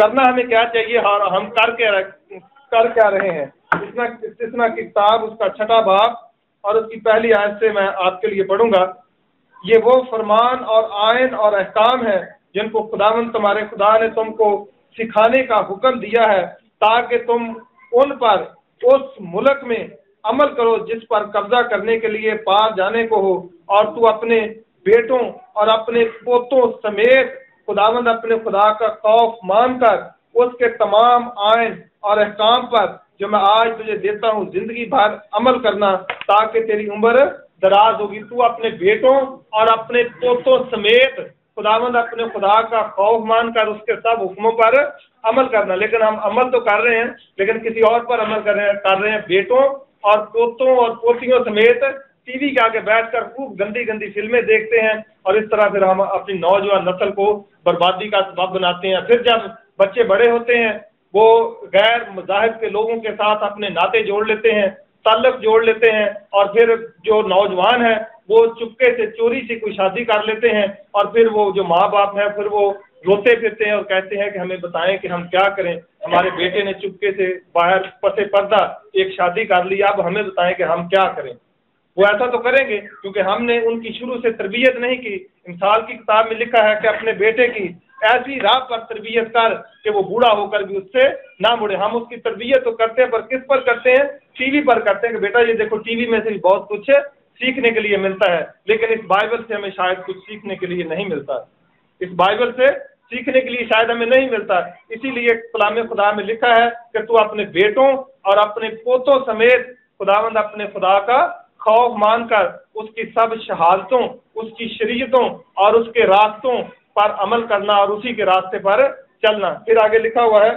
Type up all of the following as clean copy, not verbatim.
کرنا ہمیں کیا چاہیے اور ہم کر کیا رہے ہیں۔ استثنا کی کتاب اس کا 6واں باب اور اس کی پہلی آیت سے میں آپ کے لیے پڑھوں گا۔ یہ وہ فرمان اور آئین اور احکام ہیں جن کو خداوند تمہارے خدا نے تم کو سکھانے کا حکم دیا ہے، تاکہ تم ان پر اس ملک میں عمل کرو جس پر قبضہ کرنے کے لیے پار جانے کو ہو، اور تو اپنے بیٹوں اور اپنے پوتوں سمیت خداوند اپنے خدا کا خوف مان کر اس کے تمام آئین اور احکام پر جو میں آج تجھے دیتا ہوں زندگی بھر عمل کرنا، تاکہ تیری عمر دراز ہوگی۔ تو اپنے بیٹوں اور اپنے پوتوں سمیت خداوند اپنے خدا کا خوف مان کر اس کے سب حکموں پر عمل کرنا۔ لیکن ہم عمل تو کر رہے ہیں، لیکن کسی اور پر عمل کر رہے ہیں۔ بیٹوں اور پوتوں اور پوتیوں سمیت ٹی وی کے آگے بیٹھ کر خوب گندی گندی فلمیں دیکھتے ہیں، اور اس طرح پھر ہم اپنی نوجوان نسل کو بربادی کا سبب بناتے ہیں۔ پھر جب بچے بڑے ہوتے ہیں وہ غیر مذاہب کے لوگوں کے ساتھ اپنے ناطے جوڑ لیتے ہیں، تعلق جوڑ لیتے ہیں، اور پھر جو نوجوان ہیں وہ چپکے سے چوری سے کوئی شادی کر لیتے ہیں، اور پھر وہ جو ماں باپ ہیں پھر وہ روتے پھرتے ہیں اور کہتے ہیں کہ ہمیں بتائیں کہ ہم کیا کریں، ہمارے بیٹے نے چپکے سے باہر پس پردہ ایک شادی کر لی، اب ہمیں بتائیں کہ ہم کیا کریں۔ وہ ایسا تو کریں گے کیونکہ ہم نے ان کی شروع سے تربیت نہیں کی۔ امثال کی کتاب میں لکھا ہے کہ اپنے بیٹے کی ایسی راہ پر تربیت کر کہ وہ بوڑھا ہو کر بھی اس سے نہ مڑے۔ ہم اس کی تربیت تو کرتے ہیں، پر کس پر کرتے ہیں؟ ٹی وی پر کرتے ہیں کہ بیٹا یہ دیکھو ٹی وی میں سے بہت کچھ سیکھنے کے لیے ملتا ہے، لیکن اس بائبل سے ہمیں شاید کچھ سیکھنے کے لیے نہیں ملتا، اس بائبل سے سیکھنے کے لیے شاید ہمیں نہیں ملتا۔ اسی لیے کلام خدا میں لکھا ہے کہ تو اپنے بیٹوں اور اپنے پوتوں سمیت خداوند اپنے خدا کا خوف مان کر اس کی سب شہادتوں، اس کی شریعتوں اور اس کے راستوں پر عمل کرنا اور اسی کے راستے پر چلنا۔ پھر آگے لکھا ہوا ہے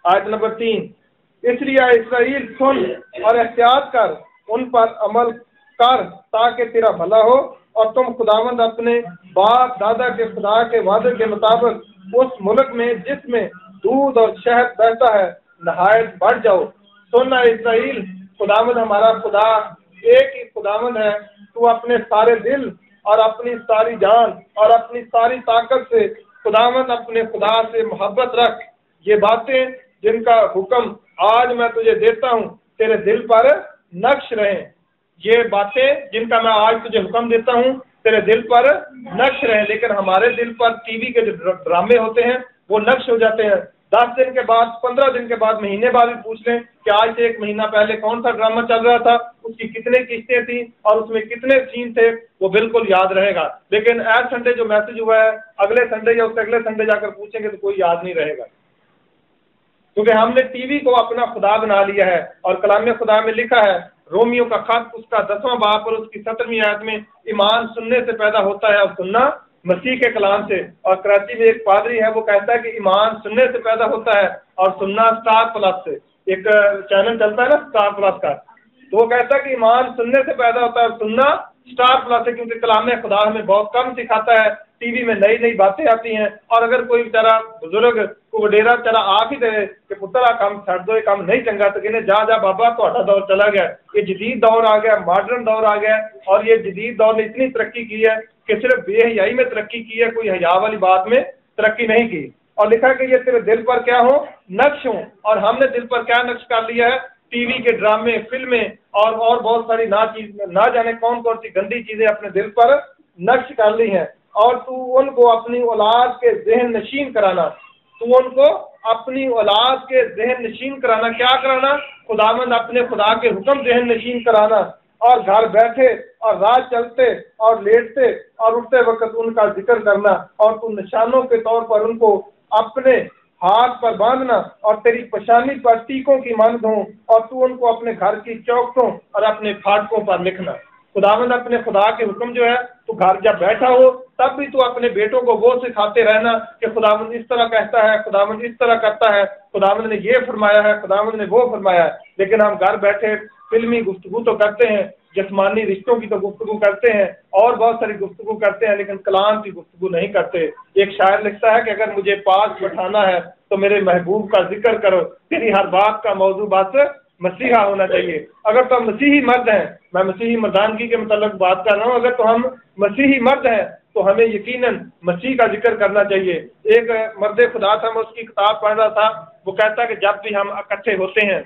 آیت نمبر 3، اس لیے اسرائیل سن اور احتیاط کر، ان پر عمل کر تاکہ تیرا بھلا ہو، اور تم خداوند اپنے باپ دادا کے خدا کے وعدے کے مطابق اس ملک میں جس میں دودھ اور شہد بہتا ہے نہایت بڑھ جاؤ۔ سننا اسرائیل، خداوند ہمارا خدا ایک ہی خداوند ہے۔ تو اپنے سارے دل اور اپنی ساری جان اور اپنی ساری طاقت سے خداوند اپنے خدا سے محبت رکھ۔ یہ باتیں جن کا حکم آج میں تجھے دیتا ہوں تیرے دل پر نقش رہیں۔ یہ باتیں جن کا میں آج تجھے حکم دیتا ہوں تیرے دل پر نقش رہیں، لیکن ہمارے دل پر ٹی وی کے جو ڈرامے ہوتے ہیں وہ نقش ہو جاتے ہیں۔ 10 دن کے بعد، 15 دن کے بعد، مہینے بعد بھی پوچھ لیں کہ آج سے 1 مہینہ پہلے کون سا ڈرامہ چل رہا تھا، اس کی کتنے قسطیں تھیں اور اس میں کتنے سین تھے، وہ بالکل یاد رہے گا۔ لیکن ایس سنڈے جو میسج ہوا ہے اگلے سنڈے یا اس سے اگلے سنڈے جا کر پوچھیں گے تو کوئی یاد نہیں رہے گا، کیونکہ ہم نے ٹی وی کو اپنا خدا بنا لیا ہے۔ اور کلام خدا میں لکھا ہے رومیو کا خط اس کا 10واں باب اور اس کی 17ویں آیت میں، ایمان سننے سے پیدا ہوتا ہے اور سننا مسیح کے کلام سے۔ اور کراچی میں ایک پادری ہے وہ کہتا ہے کہ ایمان سننے سے پیدا ہوتا ہے اور سننا اسٹار پلس سے، ایک چینل چلتا ہے نا اسٹار پلس کا، تو وہ کہتا ہے کہ ایمان سننے سے پیدا ہوتا ہے اور سننا اسٹار پلس ہے، کیونکہ کلام خدا ہمیں بہت کم سکھاتا ہے۔ ٹی وی میں نئی نئی باتیں آتی ہیں، اور اگر کوئی بیچارہ بزرگ کو وڈیرا چلا آپ ہی دے کہ پتر کام چھڑ دو، یہ کام نہیں چنگا، تو کہنے جا جا بابا تہاڈا دور چلا گیا، یہ جدید دور آ گیا، ماڈرن دور آ گیا، اور یہ جدید دور نے اتنی ترقی کی ہے کہ صرف بے حیائی میں ترقی کی ہے، کوئی حیا والی بات میں ترقی نہیں کی۔ اور لکھا کہ یہ تیرے دل پر کیا ہو، نقش ہوں، اور ہم نے دل پر کیا نقش کر لیا ہے؟ ٹی وی کے ڈرامے، فلمیں اور بہت ساری نہ جانے کون کون سی گندی چیزیں اپنے دل پر نقش کر لی ہیں، اور تو ان کو اپنی اولاد کے ذہن نشین کرانا، تو ان کو اپنی اولاد کے ذہن نشین کرانا، کیا کرانا؟ خداوند اپنے خدا کے حکم ذہن نشین کرانا، اور گھر بیٹھے اور رات چلتے اور لیٹتے اور اٹھتے وقت ان کا ذکر کرنا، اور تو نشانوں کے طور پر ان کو اپنے ہاتھ پر باندھنا، اور تیری پشانی پر ٹیکوں کی مانند ہوں، اور تو ان کو اپنے گھر کی چوکھٹوں اور اپنے پھاٹکوں پر لکھنا۔ خداوند اپنے خدا کے حکم جو ہے تو گھر جب بیٹھا ہو تب بھی تو اپنے بیٹوں کو وہ سکھاتے رہنا کہ خداوند اس طرح کہتا ہے، خداوند اس طرح کرتا ہے، خداوند نے یہ فرمایا ہے، خداوند نے وہ فرمایا ہے۔ لیکن ہم گھر بیٹھے فلمی گفتگو تو کرتے ہیں، جسمانی رشتوں کی تو گفتگو کرتے ہیں، اور بہت ساری گفتگو کرتے ہیں، لیکن کلام کی گفتگو نہیں کرتے۔ ایک شاعر لکھتا ہے کہ اگر مجھے پاس بٹھانا ہے تو میرے محبوب کا ذکر کرو، تیری ہر بات کا موضوع بس مسیحا ہونا چاہیے۔ اگر تو ہم مسیحی مرد ہیں، میں مسیحی مردانگی کے متعلق بات کر رہا ہوں، اگر تو ہم مسیحی مرد ہیں تو ہمیں یقیناً مسیح کا ذکر کرنا چاہیے۔ ایک مرد خدا تھا، میں اس کی کتاب پڑھ رہا تھا، وہ کہتا کہ جب بھی ہم اکٹھے ہوتے ہیں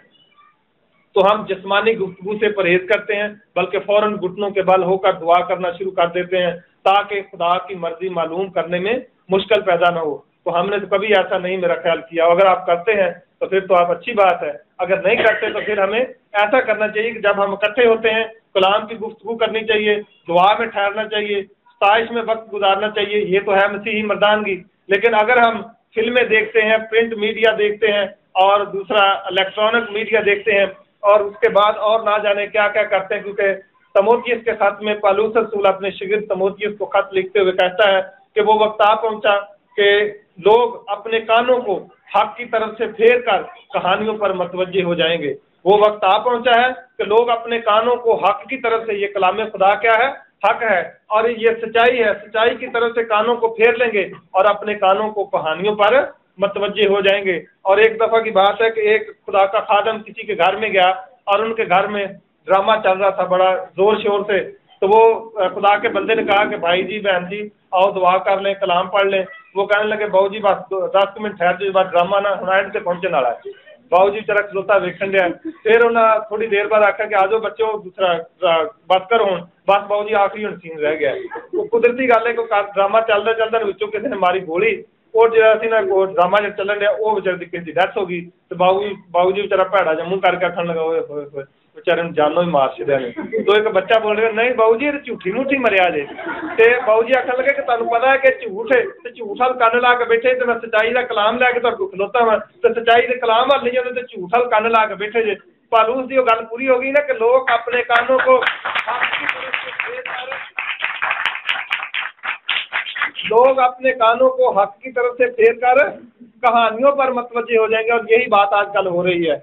تو ہم جسمانی گفتگو سے پرہیز کرتے ہیں، بلکہ فوراً گھٹنوں کے بل ہو کر دعا کرنا شروع کر دیتے ہیں تاکہ خدا کی مرضی معلوم کرنے میں مشکل پیدا نہ ہو۔ تو ہم نے تو کبھی ایسا نہیں میرا خیال کیا، اگر آپ کرتے ہیں تو پھر تو آپ اچھی بات ہے، اگر نہیں کرتے تو پھر ہمیں ایسا کرنا چاہیے کہ جب ہم اکٹھے ہوتے ہیں کلام کی گفتگو کرنی چاہیے، دعا میں ٹھہرنا چاہیے، ستائش میں وقت گزارنا چاہیے، یہ تو ہے مسیحی مردانگی۔ لیکن اگر ہم فلمیں دیکھتے ہیں، پرنٹ میڈیا دیکھتے ہیں اور دوسرا الیکٹرانک میڈیا دیکھتے ہیں اور اس کے بعد اور نہ جانے کیا کیا کرتے ہیں، کیونکہ تموتھیوس کے خط میں پالوس رسول اپنے شاگرد تموتھیوس کو خط لکھتے ہوئے کہتا ہے کہ وہ وقت آ پہنچا کہ لوگ اپنے کانوں کو حق کی طرف سے پھیر کر کہانیوں پر متوجہ ہو جائیں گے۔ وہ وقت آ پہنچا ہے کہ لوگ اپنے کانوں کو حق کی طرف سے، یہ کلام خدا کیا ہے؟ حق ہے، اور یہ سچائی ہے، سچائی کی طرف سے کانوں کو پھیر لیں گے اور اپنے کانوں کو کہانیوں پر متوجہ ہو جائیں گے۔ اور ایک دفعہ کی بات ہے کہ ایک خدا کا خادم کسی کے گھر میں گیا اور ان کے گھر میں ڈرامہ چل رہا تھا بڑا زور شور سے، تو وہ خدا کے بندے نے کہا کہ بھائی جی بہن جی آؤ دعا کر لیں، کلام پڑھ لیں۔ وہ کہنے لگے بہو جی بس 10 منٹ ٹھہر جو، بات ڈرامہ نہ ہنائن سے پہنچنے والا ہے۔ باؤ جی چرک زوتا ویکن دیا، پھر انہیں تھوڑی دیر بعد آخیا کہ آجو بچوں دوسرا بات کرو ہوں، بس باؤ جی آخری ہوں سین رہ گیا۔ وہ قدرتی گل ہے کہ ڈرامہ چلتا چلتا بچوں کسی نے ماری گولی، اور جا ڈرامہ جب چلن دیا وہ بچے کی کسی کی ڈیتھ ہو گئی۔ تو باؤ جی بچارا بھڑا جا منہ کر کے آخر لگا ہوئے ہوئے ہوئے بچارے جانو ہی مار چڑیا نے۔ تو ایک بچہ بول رہا نہیں باؤ جی یہ جھوٹھی موٹھی مریا جی۔ تو باؤ جی آخر لگے کہ تمہیں پتا ہے کہ جھوٹ ہے، تو جھوٹ ہل کن لا کے بیٹھے، تو میں سچائی کا کلام لے کے تو کھلوتا وا، تو سچائی کے کلام ہل نہیں جاتے تو جھوٹ ہل کن لا کے بیٹھے جی۔ پالوس کی وہ گل پوری ہو گئی نا کہ لوگ اپنے کانوں کو حق کی طرف سے پھیر کر کہانیوں پر متوجہ ہو جائیں گے، اور یہی بات آج کل ہو رہی ہے،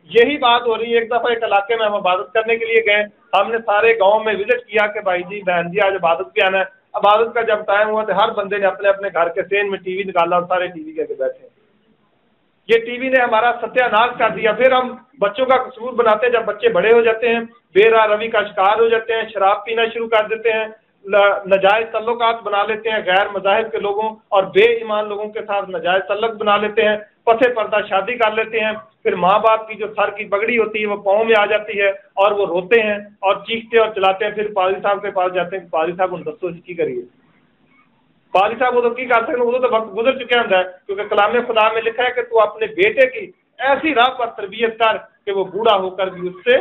یہی بات ہو رہی ہے۔ ایک دفعہ ایک علاقے میں ہم عبادت کرنے کے لیے گئے، ہم نے سارے گاؤں میں وزٹ کیا کہ بھائی جی بہن جی آج عبادت پہ آنا ہے۔ عبادت کا جب ٹائم ہوا تو ہر بندے نے اپنے اپنے گھر کے سین میں ٹی وی نکالا اور سارے ٹی وی کے بیٹھے۔ یہ ٹی وی نے ہمارا ستیہ ناش کر دیا۔ پھر ہم بچوں کا قصور بناتے ہیں، جب بچے بڑے ہو جاتے ہیں بے راہ روی کا شکار ہو جاتے ہیں، شراب پینا شروع کر دیتے ہیں، ناجائز تعلقات بنا لیتے ہیں غیر مذاہب کے لوگوں اور بے ایمان لوگوں کے ساتھ ناجائز تعلق بنا لیتے ہیں، پسے پردہ شادی کر لیتے ہیں، پھر ماں باپ کی جو سر کی پگڑی ہوتی ہے وہ پاؤں میں آ جاتی ہے اور وہ روتے ہیں اور چیختے اور چلاتے ہیں۔ پھر پادری صاحب کے پاس جاتے ہیں کہ پادری صاحب ان دسو کی کریے۔ پادری صاحب وہ تو کی کر سکتے، وہ تو وقت گزر چکا ہوتا ہے، کیونکہ کلام خدا میں لکھا ہے کہ تو اپنے بیٹے کی ایسی راہ پر تربیت کر کہ وہ بوڑھا ہو کر بھی اس سے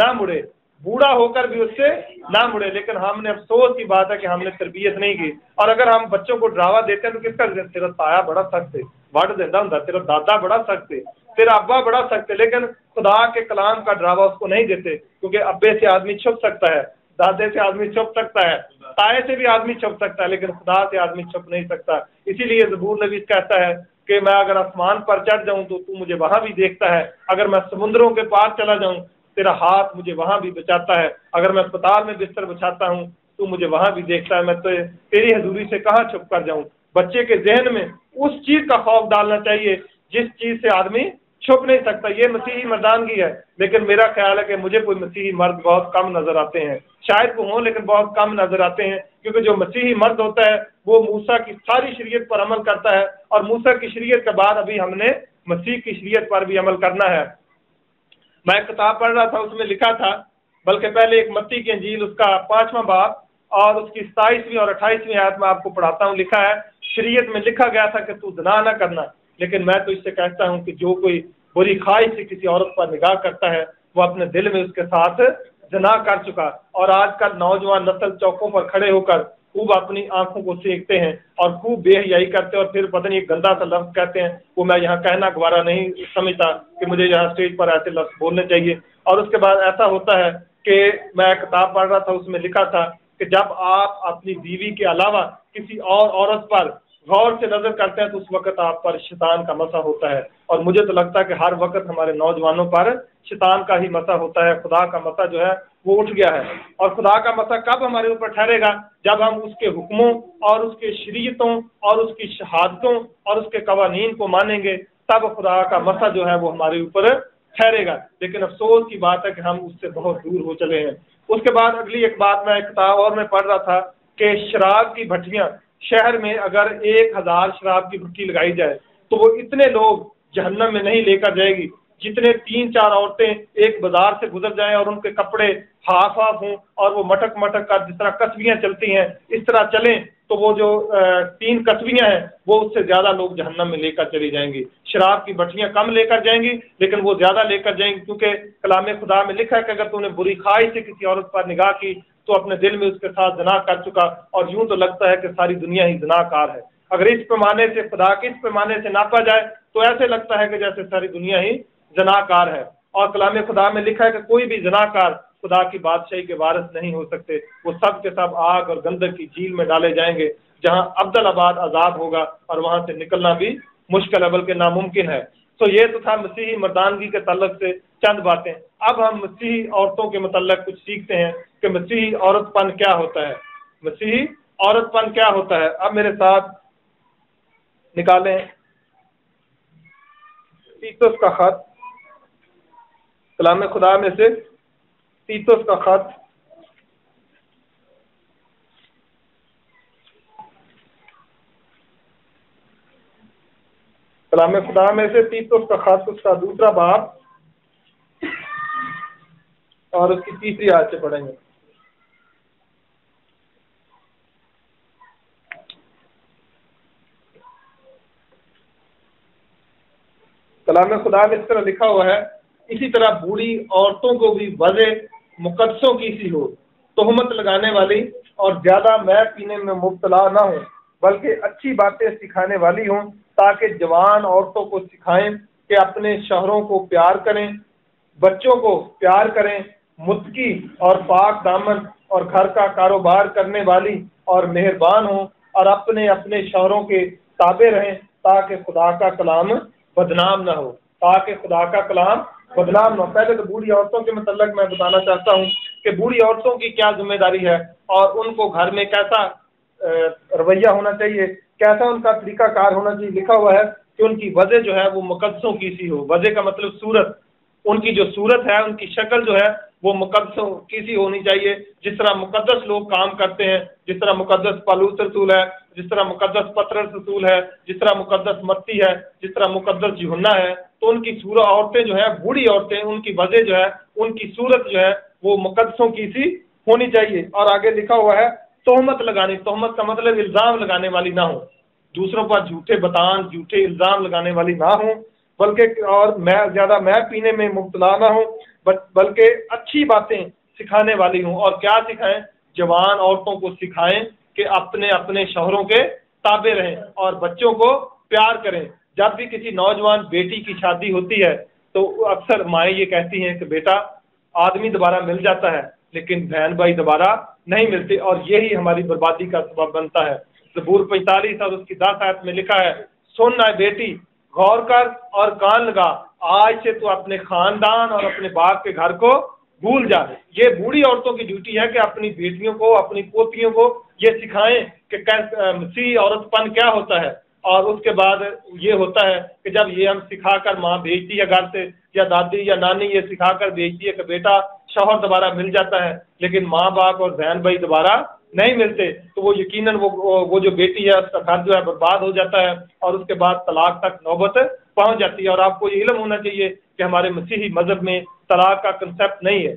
نہ مڑے، بوڑھا ہو کر بھی اس سے نہ مڑے۔ لیکن ہم نے افسوس کی بات ہے کہ ہم نے تربیت نہیں کی، اور اگر ہم بچوں کو ڈراوا دیتے ہیں تو کس کا تیرا تایا بڑا سخت ہے وڈ دینا ہوں، تیرا دادا بڑا سخت ہے، تیرا ابا بڑا سخت ہے، لیکن خدا کے کلام کا ڈراوا اس کو نہیں دیتے، کیونکہ ابے سے آدمی چھپ سکتا ہے، دادے سے آدمی چھپ سکتا ہے، تائے سے بھی آدمی چھپ سکتا ہے، لیکن خدا سے آدمی چھپ نہیں سکتا۔ اسی لیے زبور نویس کہتا ہے کہ میں اگر آسمان پر چڑھ جاؤں تو مجھے وہاں بھی دیکھتا ہے، اگر میں سمندروں کے پار چلا جاؤں تیرا ہاتھ مجھے وہاں بھی بچاتا ہے، اگر میں اسپتال میں بستر بچھاتا ہوں تو مجھے وہاں بھی دیکھتا ہے، میں تو تیری حضوری سے کہاں چھپ کر جاؤں۔ بچے کے ذہن میں اس چیز کا خوف ڈالنا چاہیے جس چیز سے آدمی چھپ نہیں سکتا۔ یہ مسیحی مردانگی ہے، لیکن میرا خیال ہے کہ مجھے کوئی مسیحی مرد بہت کم نظر آتے ہیں، شاید وہ ہوں لیکن بہت کم نظر آتے ہیں، کیونکہ جو مسیحی مرد ہوتا ہے وہ موسیٰ کی ساری شریعت پر عمل کرتا ہے، اور موسیٰ کی شریعت کے بعد ابھی ہم نے مسیح کی شریعت پر بھی عمل کرنا ہے۔ میں ایک کتاب پڑھ رہا تھا، اس میں لکھا تھا، بلکہ پہلے ایک متی کی انجیل اس کا 5واں باب اور اس کی 27ویں اور 28ویں آیت میں آپ کو پڑھاتا ہوں۔ لکھا ہے شریعت میں لکھا گیا تھا کہ تو زنا نہ کرنا، لیکن میں تو اس سے کہتا ہوں کہ جو کوئی بری خواہش سے کسی عورت پر نگاہ کرتا ہے وہ اپنے دل میں اس کے ساتھ زنا کر چکا۔ اور آج کل نوجوان نسل چوکوں پر کھڑے ہو کر خوب اپنی آنکھوں کو سینکتے ہیں اور خوب بے حیائی کرتے ہیں، اور پھر پتہ نہیں ایک گندا سا لفظ کہتے ہیں، وہ میں یہاں کہنا گوارا نہیں سمجھتا کہ مجھے یہاں اسٹیج پر ایسے لفظ بولنے چاہیے۔ اور اس کے بعد ایسا ہوتا ہے کہ میں کتاب پڑھ رہا تھا، اس میں لکھا تھا کہ جب آپ اپنی بیوی کے علاوہ کسی اور عورت پر غور سے نظر کرتے ہیں تو اس وقت آپ پر شیطان کا مسا ہوتا ہے، اور مجھے تو لگتا ہے کہ ہر وقت ہمارے نوجوانوں پر شیطان کا ہی مسا ہوتا ہے۔ خدا کا مسا جو ہے وہ اٹھ گیا ہے، اور خدا کا مسا کب ہمارے اوپر ٹھہرے گا؟ جب ہم اس کے حکموں اور اس کے شریعتوں اور اس کی شہادتوں اور اس کے قوانین کو مانیں گے، تب خدا کا مسا جو ہے وہ ہمارے اوپر ٹھہرے گا۔ لیکن افسوس کی بات ہے کہ ہم اس سے بہت دور ہو چلے ہیں۔ اس کے بعد اگلی ایک بات میں ایک کتاب اور میں پڑھ رہا تھا کہ شراب کی بھٹیاں شہر میں اگر 1000 شراب کی بھٹی لگائی جائے تو وہ اتنے لوگ جہنم میں نہیں لے کر جائے گی جتنے 3-4 عورتیں ایک بازار سے گزر جائیں اور ان کے کپڑے ہاف ہوں اور وہ مٹک مٹک کر جس طرح کسبیاں چلتی ہیں اس طرح چلیں تو وہ جو 3 کسبیاں ہیں وہ اس سے زیادہ لوگ جہنم میں لے کر چلی جائیں گی۔ شراب کی بھٹیاں کم لے کر جائیں گی لیکن وہ زیادہ لے کر جائیں گی، کیونکہ کلام خدا میں لکھا ہے کہ اگر تو نے بری خواہش سے کسی عورت پر نگاہ کی تو اپنے دل میں اس کے ساتھ زنا کر چکا، اور یوں تو لگتا ہے کہ ساری دنیا ہی زنا کار ہے۔ اگر اس پیمانے سے خدا کے اس پیمانے سے ناپا جائے تو ایسے لگتا ہے کہ جیسے ساری دنیا ہی زنا کار ہے۔ اور کلام خدا میں لکھا ہے کہ کوئی بھی زنا کار خدا کی بادشاہی کے وارث نہیں ہو سکتے، وہ سب کے سب آگ اور گندک کی جھیل میں ڈالے جائیں گے جہاں ابدالآباد عذاب ہوگا اور وہاں سے نکلنا بھی مشکل ہے بلکہ ناممکن ہے۔ تو یہ تو تھا مسیحی مردانگی کے تعلق سے چند باتیں۔ اب ہم مسیحی عورتوں کے متعلق کچھ سیکھتے ہیں کہ مسیحی عورت پن کیا ہوتا ہے۔ مسیحی عورت پن کیا ہوتا ہے؟ اب میرے ساتھ نکالیں تیتس کا خط، کلام خدا میں سے تیتس کا خط، کلام خدا میں سے تیتس کا خط، اس کا 2 باب اور اس کی 3 آیت سے پڑھیں گے۔ کلام خدا میں اس طرح لکھا ہوا ہے، اسی طرح بوڑھی عورتوں کو بھی وضع مقدسوں کی سی ہو، تہمت لگانے والی اور زیادہ مے پینے میں مبتلا نہ ہوں، بلکہ اچھی باتیں سکھانے والی ہوں، تاکہ جوان عورتوں کو سکھائیں کہ اپنے شوہروں کو پیار کریں، بچوں کو پیار کریں، متقی اور پاک دامن اور گھر کا کاروبار کرنے والی اور مہربان ہوں، اور اپنے اپنے شوہروں کے تابع رہیں، تاکہ خدا کا کلام بدنام نہ ہو، تاکہ خدا کا کلام بدنام نہ ہو۔ پہلے تو بوڑھی عورتوں کے متعلق میں بتانا چاہتا ہوں کہ بوڑھی عورتوں کی کیا ذمہ داری ہے اور ان کو گھر میں کیسا رویہ ہونا چاہیے، کیسا ان کا طریقہ کار ہونا چاہیے۔ لکھا ہوا ہے کہ ان کی وضع جو ہے وہ مقدسوں کی سی ہو۔ وضع کا مطلب صورت، ان کی جو صورت ہے، ان کی شکل جو ہے وہ مقدسوں کی سی ہونی چاہیے، جس طرح مقدس لوگ کام کرتے ہیں، جس طرح مقدس پالوس رسول ہے، جس طرح مقدس پطرس رسول ہے، جس طرح مقدس متی ہے، جس طرح مقدس یوحنا ہے۔ تو ان کی صورت، عورتیں جو ہے، بوڑھی عورتیں، ان کی وضع جو ہے، ان کی صورت جو ہے وہ مقدسوں کی سی ہونی چاہیے۔ اور آگے لکھا ہوا ہے تہمت لگانی، تہمت کا مطلب الزام لگانے والی نہ ہو، دوسروں پر جھوٹے بتان، جھوٹے الزام لگانے والی نہ ہوں، بلکہ اور زیادہ میں پینے میں مبتلا نہ ہوں، بلکہ اچھی باتیں سکھانے والی ہوں۔ اور کیا سکھائیں؟ جوان عورتوں کو سکھائیں کہ اپنے اپنے شوہروں کے تابع رہیں اور بچوں کو پیار کریں۔ جب بھی کسی نوجوان بیٹی کی شادی ہوتی ہے تو اکثر مائیں یہ کہتی ہیں کہ بیٹا آدمی دوبارہ مل جاتا ہے لیکن بہن بھائی دوبارہ نہیں ملتے، اور یہی ہماری بربادی کا سبب بنتا ہے۔ زبور 45 اور اس کی 10 آیت میں لکھا ہے، سن اے بیٹی، غور کر اور کان لگا، آج سے تو اپنے خاندان اور اپنے باپ کے گھر کو بھول جا۔ یہ بوڑھی عورتوں کی ڈیوٹی ہے کہ اپنی بیٹیوں کو، اپنی پوتیوں کو یہ سکھائیں کہ مسیحی عورت پن کیا ہوتا ہے۔ اور اس کے بعد یہ ہوتا ہے کہ جب یہ ہم سکھا کر ماں بھیجتی ہے گھر سے، یا دادی یا نانی یہ سکھا کر بھیجتی ہے کہ بیٹا شوہر دوبارہ مل جاتا ہے لیکن ماں باپ اور بہن بھائی دوبارہ نہیں ملتے، تو وہ یقیناً وہ جو بیٹی ہے اس کا گھر جو ہے برباد ہو جاتا ہے اور اس کے بعد طلاق تک نوبت پہنچ جاتی ہے۔ اور آپ کو یہ علم ہونا چاہیے کہ ہمارے مسیحی مذہب میں طلاق کا کنسیپٹ نہیں ہے۔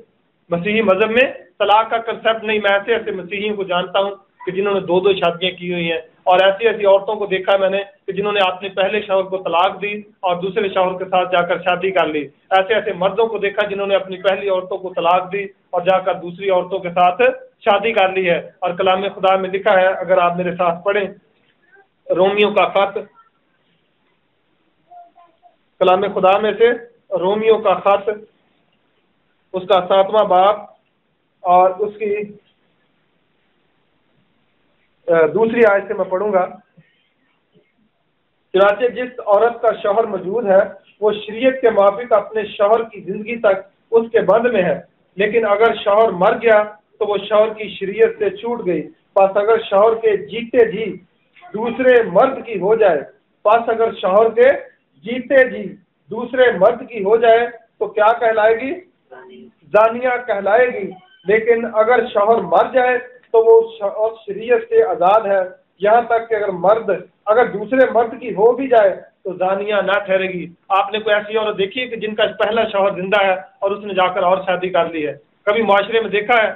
مسیحی مذہب میں طلاق کا کنسیپٹ نہیں۔ میں ایسے ایسے مسیحیوں کو جانتا ہوں کہ جنہوں نے 2 شادیاں کی ہوئی ہیں، اور ایسی ایسی عورتوں کو دیکھا میں نے کہ جنہوں نے اپنے پہلے شوہر کو طلاق دی اور دوسرے شوہر کے ساتھ جا کر شادی کر لی۔ ایسے ایسے مردوں کو دیکھا جنہوں نے اپنی پہلی عورتوں کو طلاق دی اور جا کر دوسری عورتوں کے ساتھ شادی کر لی ہے۔ اور کلام خدا میں لکھا ہے، اگر آپ میرے ساتھ پڑھیں رومیو کا خط، کلام خدا میں سے رومیو کا خط، اس کا 7واں باب اور اس کی 2 آیت سے میں پڑھوں گا۔ چنانچہ جس عورت کا شوہر موجود ہے وہ شریعت کے موافق اپنے شوہر کی زندگی تک اس کے بند میں ہے، لیکن اگر شوہر مر گیا تو وہ شوہر کی شریعت سے چھوٹ گئی۔ پس اگر شوہر کے جیتے جی دوسرے مرد کی ہو جائے، پس اگر شوہر کے جیتے جی دوسرے مرد کی ہو جائے تو کیا کہلائے گی؟ زانیہ کہلائے گی۔ لیکن اگر شوہر مر جائے تو وہ شریعت سے آزاد ہے، یہاں تک کہ اگر مرد اگر دوسرے مرد کی ہو بھی جائے تو زانیہ نہ ٹھہرے گی۔ آپ نے کوئی ایسی عورت دیکھی ہے کہ جن کا پہلا شوہر زندہ ہے اور اس نے جا کر اور شادی کر لی ہے؟ کبھی معاشرے میں دیکھا ہے؟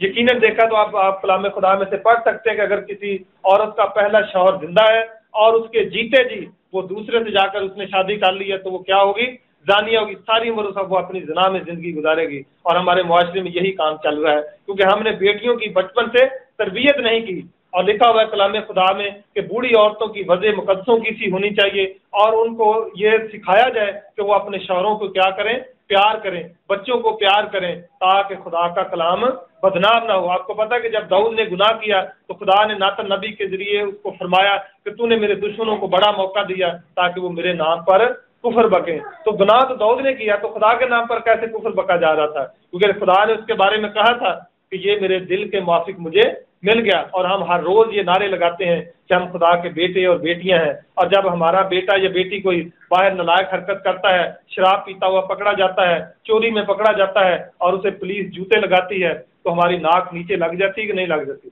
یقیناً دیکھا تو آپ کلام خدا میں سے پڑھ سکتے ہیں کہ اگر کسی عورت کا پہلا شوہر زندہ ہے اور اس کے جیتے جی وہ دوسرے سے جا کر اس نے شادی کر لی ہے تو وہ کیا ہوگی؟ زانیہ ہوگی، ساری عمر وہ اپنی زنا میں زندگی گزارے گی۔ اور ہمارے معاشرے میں یہی کام چل رہا ہے، کیونکہ ہم نے بیٹیوں کی بچپن سے تربیت نہیں کی، اور لکھا ہوا ہے کلام خدا میں کہ بوڑھی عورتوں کی وضع مقدسوں کی سی ہونی چاہیے، اور ان کو یہ سکھایا جائے کہ وہ اپنے شوہروں کو کیا کریں؟ پیار کریں، بچوں کو پیار کریں، تاکہ خدا کا کلام بدنام نہ ہو۔ آپ کو پتا کہ جب داؤد نے گناہ کیا تو خدا نے ناتن نبی کے ذریعے اس کو فرمایا کہ تو نے میرے دشمنوں کو بڑا موقع دیا تاکہ وہ میرے نام پر کفر بکیں۔ تو گناہ تو داؤد نے کیا، تو خدا کے نام پر کیسے کفر بکا جا رہا تھا؟ کیونکہ خدا نے اس کے بارے میں کہا تھا کہ یہ میرے دل کے موافق مجھے مل گیا۔ اور ہم ہر روز یہ نعرے لگاتے ہیں کہ ہم خدا کے بیٹے اور بیٹیاں ہیں، اور جب ہمارا بیٹا یا بیٹی کوئی باہر نالائق حرکت کرتا ہے، شراب پیتا ہوا پکڑا جاتا ہے، چوری میں پکڑا جاتا ہے، اور اسے پولیس جوتے لگاتی ہے، تو ہماری ناک نیچے لگ جاتی کہ نہیں لگ جاتی؟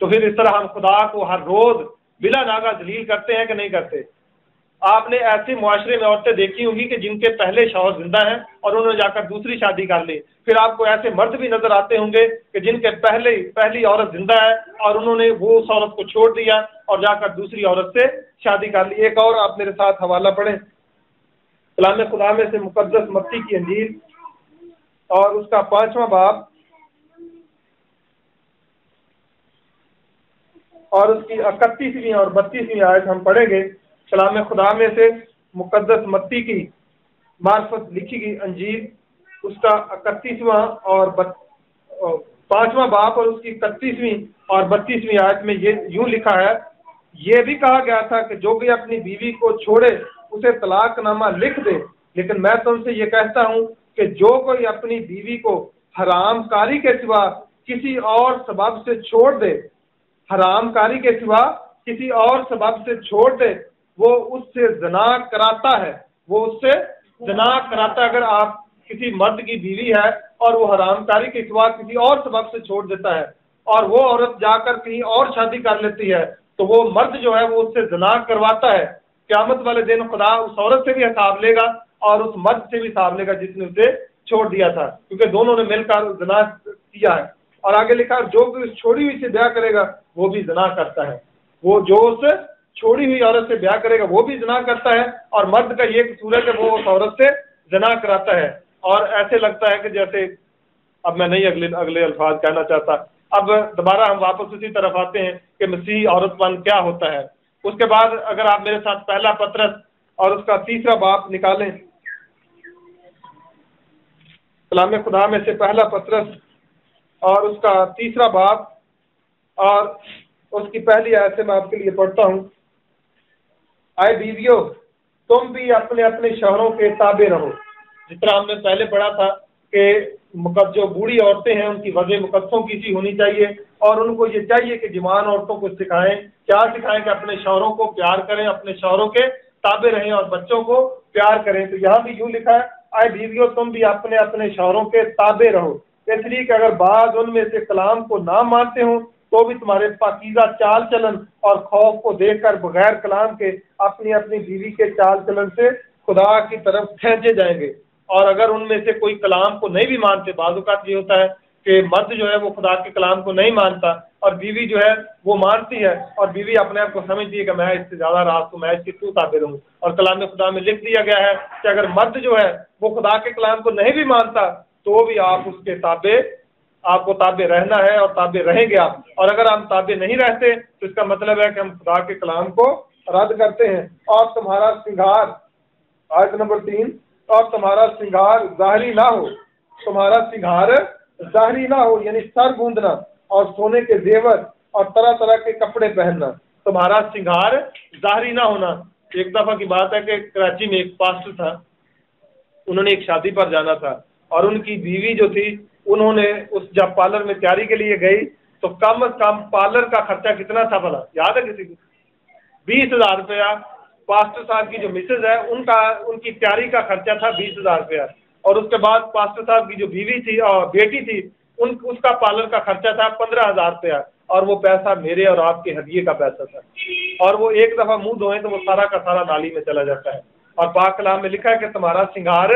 تو پھر اس طرح ہم خدا کو ہر روز بلا ناغہ ذلیل کرتے ہیں کہ نہیں کرتے؟ آپ نے ایسے معاشرے میں عورتیں دیکھی ہوں گی کہ جن کے پہلے شوہر زندہ ہیں اور انہوں نے جا کر دوسری شادی کر لی۔ پھر آپ کو ایسے مرد بھی نظر آتے ہوں گے کہ جن کے پہلی عورت زندہ ہے اور انہوں نے وہ اس عورت کو چھوڑ دیا اور جا کر دوسری عورت سے شادی کر لی۔ ایک اور آپ میرے ساتھ حوالہ پڑھیں، کلام خدا میں سے مقدس متی کی انجیل اور اس کا 5واں باب اور اس کی 31ویں اور 32ویں آیت ہم پڑھیں گے۔ کلام خدا میں سے مقدس متی کی معرفت لکھی گئی انجیل، اس کا 31واں اور 5واں باب اور اس کی 31ویں اور 32ویں آیت میں یہ یوں لکھا ہے، یہ بھی کہا گیا تھا کہ جو کوئی اپنی بیوی کو چھوڑے اسے طلاق نامہ لکھ دے، لیکن میں تم سے یہ کہتا ہوں کہ جو کوئی اپنی بیوی کو حرام کاری کے سوا کسی اور سبب سے چھوڑ دے، حرام کاری کے سوا کسی اور سبب سے چھوڑ دے، وہ اس سے زنا کراتا ہے، وہ اس سے زنا کراتا ہے۔ اگر آپ کسی مرد کی بیوی ہے اور وہ حرام کاری کے سوا کسی اور سبب سے چھوڑ دیتا ہے اور وہ عورت جا کر کہیں اور شادی کر لیتی ہے تو وہ مرد جو ہے وہ اس سے زنا کرواتا ہے۔ قیامت والے دن خدا اس عورت سے بھی حساب لے گا اور اس مرد سے بھی حساب لے گا جس نے اسے چھوڑ دیا تھا، کیونکہ دونوں نے مل کر زنا کیا ہے۔ اور آگے لکھا جو بھی اس چھوڑی ہوئی سے بیاہ کرے گا وہ بھی زنا کرتا ہے، وہ جو اس چھوڑی ہوئی عورت سے بیاہ کرے گا وہ بھی زنا کرتا ہے، اور مرد کا یہ قصور ہے کہ وہ اس عورت سے زنا کراتا ہے۔ اور ایسے لگتا ہے کہ جیسے اب میں نہیں اگلے الفاظ کہنا چاہتا، اب دوبارہ ہم واپس اسی طرف آتے ہیں کہ مسیح عورت پن کیا ہوتا ہے۔ اس کے بعد اگر آپ میرے ساتھ پہلا پطرس اور اس کا 3واں باب نکالیں، کلام خدا میں سے پہلا پطرس اور اس کا 3واں باب اور اس کی پہلی آیت سے میں آپ کے لیے پڑھتا ہوں۔ اے بیویو تم بھی اپنے اپنے شوہروں کے تابع رہو، جس طرح ہم نے پہلے پڑھا تھا کہ جو بوڑھی عورتیں ہیں ان کی وضع مقدسوں کی سی ہونی چاہیے، اور ان کو یہ چاہیے کہ جوان عورتوں کو سکھائیں، کیا سکھائیں کہ اپنے شوہروں کو پیار کریں، اپنے شوہروں کے تابع رہیں اور بچوں کو پیار کریں۔ تو یہاں بھی یوں لکھا ہے اے بیویو تم بھی اپنے اپنے شوہروں کے تابع رہو، اس لیے کہ اگر بعض ان میں سے کلام کو نہ مانتے ہوں تو بھی تمہارے پاکیزہ چال چلن اور خوف کو دیکھ کر بغیر کلام کے اپنی اپنی بیوی کے چال چلن سے خدا کی طرف کھینچے جائیں گے۔ اور اگر ان میں سے کوئی کلام کو نہیں بھی مانتے، بعض اوقات یہ ہوتا ہے کہ مرد جو ہے وہ خدا کے کلام کو نہیں مانتا اور بیوی جو ہے وہ مانتی ہے، اور بیوی اپنے آپ کو سمجھتی ہے کہ میں اس سے زیادہ راست ہوں، میں اس کی کیوں تابع رہوں۔ اور کلام خدا میں لکھ دیا گیا ہے کہ اگر مرد جو ہے وہ خدا کے کلام کو نہیں بھی مانتا تو بھی آپ اس کے تابع، آپ کو تابع رہنا ہے اور تابع رہیں گے آپ۔ اور اگر ہم تابع نہیں رہتے تو اس کا مطلب ہے کہ ہم خدا کے کلام کو رد کرتے ہیں۔ اور تمہارا سنگھار، آیت نمبر 3، اور تمہارا سنگھار ظاہری نہ ہو، تمہارا سنگھار ظاہری نہ ہو یعنی سر گوندنا اور سونے کے زیور اور طرح طرح کے کپڑے پہننا۔ تمہارا سنگھار ظاہری نہ ہونا۔ ایک دفعہ کی بات ہے کہ کراچی میں ایک پاسٹر تھا، انہوں نے ایک شادی پر جانا تھا اور ان کی بیوی جو تھی انہوں نے جب پارلر میں تیاری کے لیے گئی تو کم از کم پارلر کا خرچہ کتنا تھا بھلا یاد ہے کسی کو؟ 20,000 روپیہ۔ پاسٹر صاحب کی جو مسز ہے ان کی تیاری کا خرچہ تھا 20,000 روپیہ، اور اس کے بعد پاسٹر صاحب کی جو بیوی تھی اور بیٹی تھی اس کا پارلر کا خرچہ تھا 15,000 روپیہ، اور وہ پیسہ میرے اور آپ کے ہدیے کا پیسہ تھا، اور وہ ایک دفعہ منہ دھوئیں تو وہ سارا کا سارا نالی میں چلا جاتا ہے۔ اور پاک کلام میں لکھا ہے کہ تمہارا سنگار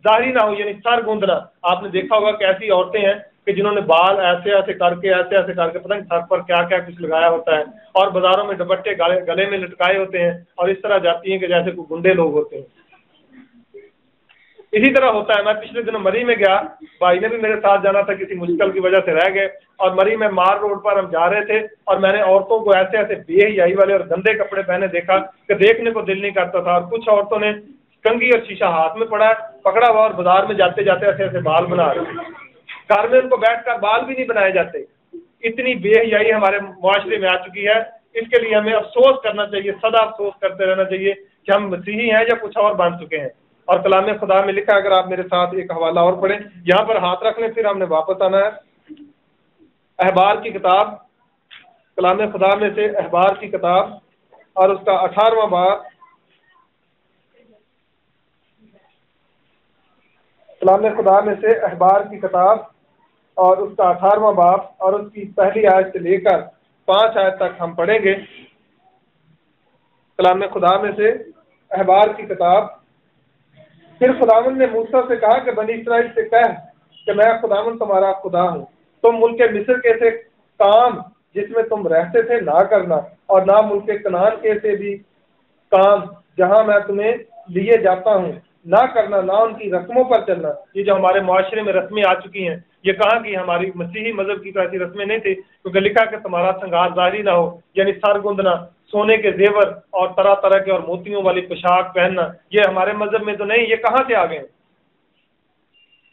ظاہری نہ ہو، یعنی سر گوندنا۔ آپ نے دیکھا ہوگا کہ ایسی عورتیں ہیں کہ جنہوں نے بال ایسے ایسے کر کے پتہ نہیں سر پر کیا کیا کچھ لگایا ہوتا ہے، اور بازاروں میں دوپٹے گلے میں لٹکائے ہوتے ہیں، اور اس طرح جاتی ہیں کہ جیسے کوئی گنڈے لوگ ہوتے ہیں۔ اسی طرح ہوتا ہے، میں پچھلے دنوں مری میں گیا، بھائی نے بھی میرے ساتھ جانا تھا، کسی مشکل کی وجہ سے رہ گئے، اور مری میں مار روڈ پر ہم جا رہے تھے، اور میں نے عورتوں کو ایسے ایسے بے حیائی والے اور گندے کپڑے پہنے دیکھا کہ دیکھنے کو دل نہیں کرتا تھا، اور کچھ عورتوں نے کنگھی اور شیشہ ہاتھ میں پکڑا ہوا، اور بازار میں جاتے جاتے ایسے ایسے بال بنا رہے ہیں، گھر میں ان کو بیٹھ کر بال بھی نہیں بنائے جاتے۔ اتنی بے حیائی ہمارے معاشرے میں آ چکی ہے، اس کے لیے ہمیں افسوس کرنا چاہیے، سدا افسوس کرتے رہنا چاہیے کہ ہم مسیحی ہیں یا کچھ اور بن چکے ہیں۔ اور کلام خدا میں لکھا ہے، اگر آپ میرے ساتھ ایک حوالہ اور پڑھیں، یہاں پر ہاتھ رکھ لیں، پھر ہم نے واپس آنا ہے۔ احبار کی کتاب، کلام خدا میں سے احبار کی کتاب اور اس کا 18واں باب، کلام خدا میں سے احبار کی کتاب اور اس کا 18واں باب اور اس کی پہلی آیت سے لے کر 5 آیت تک ہم پڑھیں گے۔ کلام خدا میں سے احبار کی کتاب۔ پھر خداوند نے موسیٰ سے کہا کہ بنی اسرائیل سے کہہ کہ میں خداوند تمہارا خدا ہوں، تم ملک مصر کے سے کام جس میں تم رہتے تھے نہ کرنا، اور نہ ملک کنعان کے سے بھی کام جہاں میں تمہیں لیے جاتا ہوں نہ کرنا، نہ ان کی رسموں پر چلنا۔ یہ جو ہمارے معاشرے میں رسمیں آ چکی ہیں، یہ کہاں کی ہماری مسیحی مذہب کی تو ایسی رسمیں نہیں تھی، کیونکہ لکھا کہ تمہارا سنگار ظاہری نہ ہو، یعنی سر گندنا، سونے کے زیور اور طرح طرح کے اور موتیوں والی پوشاک پہننا، یہ ہمارے مذہب میں تو نہیں۔ یہ کہاں سے آ گئے؟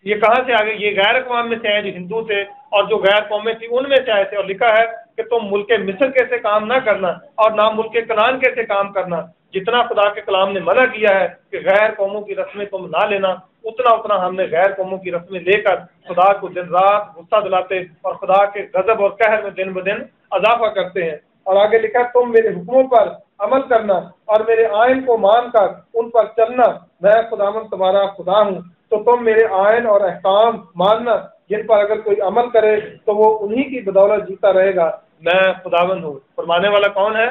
یہ کہاں سے آگے؟ یہ غیر اقوام میں سے ہیں جو ہندو تھے، اور جو غیر قومیں تھیں ان میں سے آئے تھے، اور لکھا ہے کہ تم ملک مصر کے سے کام نہ کرنا اور نہ ملک کنعان کے سے کام کرنا۔ جتنا خدا کے کلام نے منع کیا ہے کہ غیر قوموں کی رسمیں تم نہ لینا، اتنا ہم نے غیر قوموں کی رسمیں لے کر خدا کو دن رات غصہ دلاتے اور خدا کے غضب اور قہر میں دن بدن اضافہ کرتے ہیں۔ اور آگے لکھا تم میرے حکموں پر عمل کرنا اور میرے آئین کو مان کر ان پر چلنا، میں خداوند تمہارا خدا ہوں۔ تو تم میرے آئین اور احکام ماننا، جن پر اگر کوئی عمل کرے تو وہ انہی کی بدولت جیتا رہے گا۔ میں خداوند ہوں۔ فرمانے والا کون ہے؟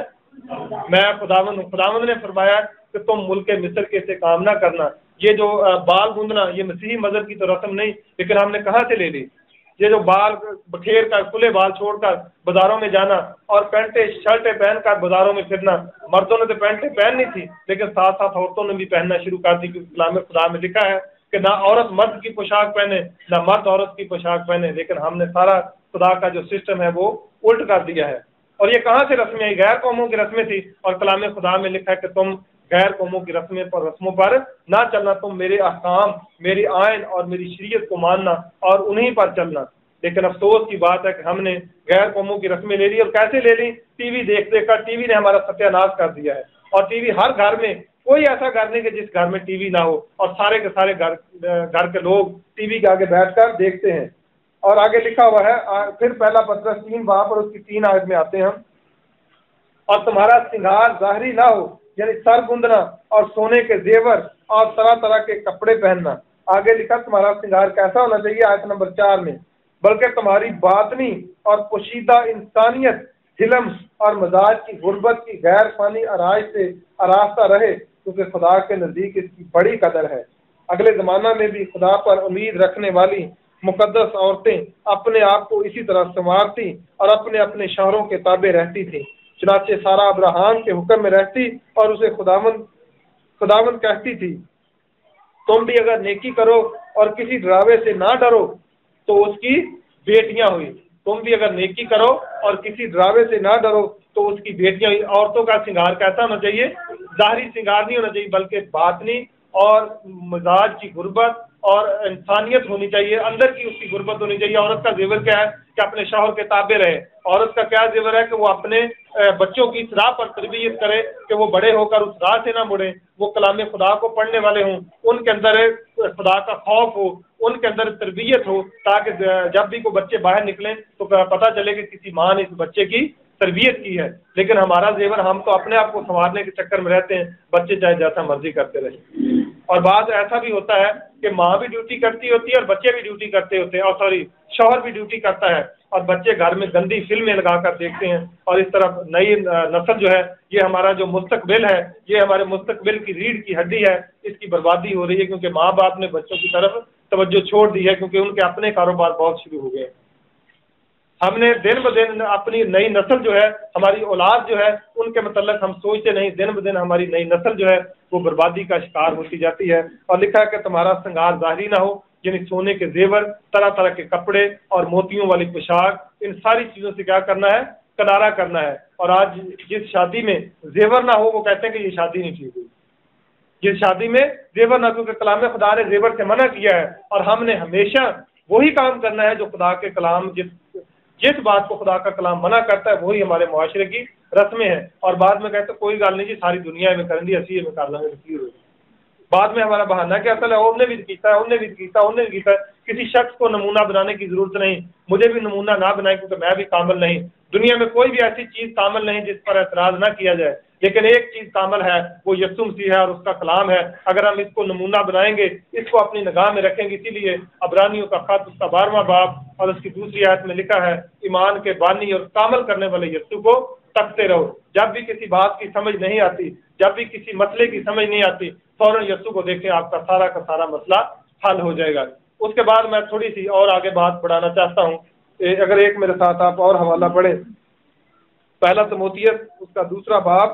میں خداوند ہوں۔ خداوند نے فرمایا کہ تم ملک مصر کے سے کام نہ کرنا۔ یہ جو بال گوندنا، یہ مسیحی مذہب کی تو رسم نہیں، لیکن ہم نے کہاں سے لے لی؟ یہ جو بال بکھیر کر، کھلے بال چھوڑ کر بازاروں میں جانا اور پینٹیں شرٹیں پہن کر بازاروں میں پھرنا۔ مردوں نے تو پینٹیں پہننی تھی، لیکن ساتھ ساتھ عورتوں نے بھی پہننا شروع کر دی، کیونکہ کلام خدا میں لکھا ہے کہ نہ عورت مرد کی پوشاک پہنے نہ مرد عورت کی پوشاک پہنے، لیکن ہم نے سارا خدا کا جو سسٹم ہے وہ الٹ کر دیا ہے۔ اور یہ کہاں سے رسمیں آئی؟ غیر قوموں کی رسمیں تھی، اور کلام خدا میں لکھا ہے کہ تم غیر قوموں کی رسموں پر نہ چلنا، تم میرے احکام، میری آئین اور میری شریعت کو ماننا اور انہی پر چلنا۔ لیکن افسوس کی بات ہے کہ ہم نے غیر قوموں کی رسمیں لے لی، اور کیسے لے لی؟ ٹی وی دیکھ دیکھ کر۔ ٹی وی نے ہمارا ستیہ ناش کر دیا ہے، اور ٹی وی ہر گھر میں، کوئی ایسا گھر نہیں کہ جس گھر میں ٹی وی نہ ہو، اور سارے کے سارے گھر کے لوگ ٹی وی کے آگے بیٹھ کر دیکھتے ہیں۔ اور آگے لکھا ہوا ہے، پھر پہلا پطرس 3 باب اور اس کی 3 آیت میں آتے ہیں ہم، اور تمہارا سنگار ظاہری نہ ہو، یعنی سر گندنا اور سونے کے زیور اور طرح طرح کے کپڑے پہننا۔ آگے لکھا تمہارا سنگار کیسا ہونا چاہیے؟ آیت نمبر 4 میں، بلکہ تمہاری باطنی اور پوشیدہ انسانیت حلم اور مزاج کی غربت کی غیر فانی آرائش سے آراستہ رہے، کیونکہ خدا کے نزدیک اس کی بڑی قدر ہے۔ اگلے زمانہ میں بھی خدا پر امید رکھنے والی مقدس عورتیں اپنے آپ کو اسی طرح سنوارتی اور اپنے اپنے شوہروں کے تابع رہتی تھیں۔ چنانچہ سارہ ابراہیم کے حکم میں رہتی اور اسے خداوند کہتی تھی، تم بھی اگر نیکی کرو اور کسی ڈراوے سے نہ ڈرو تو اس کی بیٹیاں ہوئی۔ تم بھی اگر نیکی کرو اور کسی ڈراوے سے نہ ڈرو تو اس کی بیٹیاں ہوئی۔ عورتوں کا سنگار کیسا ہونا چاہیے؟ ظاہری سنگار نہیں ہونا چاہیے، بلکہ باطنی اور مزاج کی غربت اور انسانیت ہونی چاہیے، اندر کی اس کی غربت ہونی چاہیے۔ عورت کا زیور کیا ہے؟ کہ اپنے شوہر کے تابع رہے۔ عورت کا کیا زیور ہے؟ کہ وہ اپنے بچوں کی اس راہ پر تربیت کرے کہ وہ بڑے ہو کر اس راہ سے نہ مڑیں، وہ کلام خدا کو پڑھنے والے ہوں، ان کے اندر خدا کا خوف ہو، ان کے اندر تربیت ہو، تاکہ جب بھی کوئی بچے باہر نکلیں تو پتہ چلے کہ کسی ماں نے اس بچے کی تربیت کی ہے۔ لیکن ہمارا زیور، ہم تو اپنے آپ کو سنوارنے کے چکر میں رہتے ہیں، بچے چاہے جیسا مرضی کرتے رہے۔ اور بعض ایسا بھی ہوتا ہے کہ ماں بھی ڈیوٹی کرتی ہوتی ہے اور بچے بھی ڈیوٹی کرتے ہوتے ہیں، اور سوری شوہر بھی ڈیوٹی کرتا ہے اور بچے گھر میں گندی فلمیں لگا کر دیکھتے ہیں، اور اس طرح نئی نسل جو ہے یہ ہمارا جو مستقبل ہے، یہ ہمارے مستقبل کی ریڑھ کی ہڈی ہے، اس کی بربادی ہو رہی ہے کیونکہ ماں باپ نے بچوں کی طرف توجہ چھوڑ دی ہے، کیونکہ ان کے اپنے کاروبار بہت شروع ہو گئے۔ ہم نے دن بدن اپنی نئی نسل جو ہے، ہماری اولاد جو ہے، ان کے متعلق ہم سوچتے نہیں، دن بدن ہماری نئی نسل جو ہے وہ بربادی کا شکار ہوتی جاتی ہے۔ اور لکھا ہے کہ تمہارا سنگار ظاہری نہ ہو، یعنی سونے کے زیور، طرح طرح کے کپڑے اور موتیوں والی پوشاک، ان ساری چیزوں سے کیا کرنا ہے؟ کنارہ کرنا ہے۔ اور آج جس شادی میں زیور نہ ہو وہ کہتے ہیں کہ یہ شادی نہیں ٹھیک ہوئی، جس شادی میں زیور نہ، کیونکہ کلام خدا نے زیور سے منع کیا ہے، اور ہم نے ہمیشہ وہی کام کرنا ہے جو خدا کے کلام، جس بات کو خدا کا کلام منع کرتا ہے وہی ہمارے معاشرے کی رسمیں ہیں۔ اور بعد میں کہتے ہیں کوئی گل نہیں جی، ساری دنیا میں کریں گی، اسی میں کر لیں گے، بعد میں ہمارا بہانہ کیا چل ہے، انہوں نے بھی کیتا ہے، انہوں نے بھی کیتا، انہوں نے بھی کیتا ہے۔ کسی شخص کو نمونہ بنانے کی ضرورت نہیں، مجھے بھی نمونہ نہ بنائیں کیونکہ میں بھی کامل نہیں۔ دنیا میں کوئی بھی ایسی چیز کامل نہیں جس پر اعتراض نہ کیا جائے، لیکن ایک چیز کامل ہے، وہ یسوع مسیح ہے اور اس کا کلام ہے۔ اگر ہم اس کو نمونہ بنائیں گے، اس کو اپنی نگاہ میں رکھیں گے، اسی لیے عبرانیوں کا خط اس کا 12واں باب اور اس کی دوسری آیت میں لکھا ہے، ایمان کے بانی اور کامل کرنے والے یسوع کو تکتے رہو۔ جب بھی کسی بات کی سمجھ نہیں آتی، جب بھی کسی مسئلے کی سمجھ نہیں آتی، فوراً یسوع کو دیکھیں، آپ کا سارا مسئلہ حل ہو جائے گا۔ اس کے بعد میں تھوڑی سی اور آگے بات بڑھانا چاہتا ہوں، اگر ایک میرے ساتھ آپ اور حوالہ پڑھیں، پہلا تموتھیوس اس کا 2واں باب،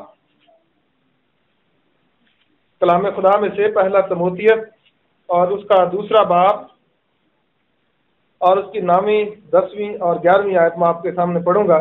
کلام خدا میں سے پہلا تموتھیوس اور اس کا 2واں باب اور اس کی 9ویں 10ویں اور 11ویں آیت میں آپ کے سامنے پڑھوں گا۔